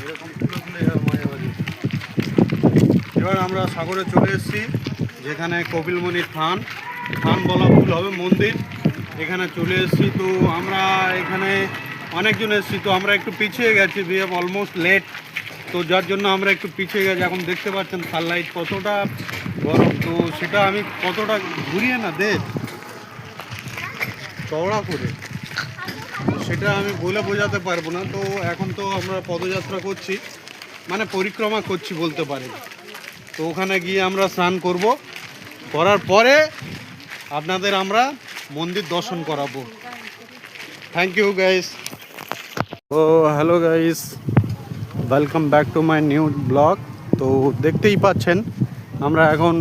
এরকম খুলে খুলে যাওয়া মাঝে মাঝে। এবার আমরা সাগরে চলে এসেছি, যেখানে কপিলমুনির থান বলা ভুল হবে, মন্দির। এখানে চলে এসেছি। তো আমরা এখানে অনেকজন এসেছি, তো আমরা একটু পিছিয়ে গেছি, উই হ্যাভ অলমোস্ট লেট। তো যার জন্য আমরা একটু পিছিয়ে গেছি। এখন দেখতে পাচ্ছেন সানলাইট কতটা গরম, তো সেটা আমি কতটা ঘুরিয়ে না চওড়া করে, সেটা আমি বলে বোঝাতে পারবো না। তো এখন তো আমরা পদযাত্রা করছি, মানে পরিক্রমা করছি বলতে পারি। তো ওখানে গিয়ে আমরা স্নান করব, করার পরে আপনাদের আমরা মন্দির দর্শন করাবো। Thank you guys. ও hello guys, welcome back to my new blog. তো দেখতেই পাচ্ছেন আমরা এখন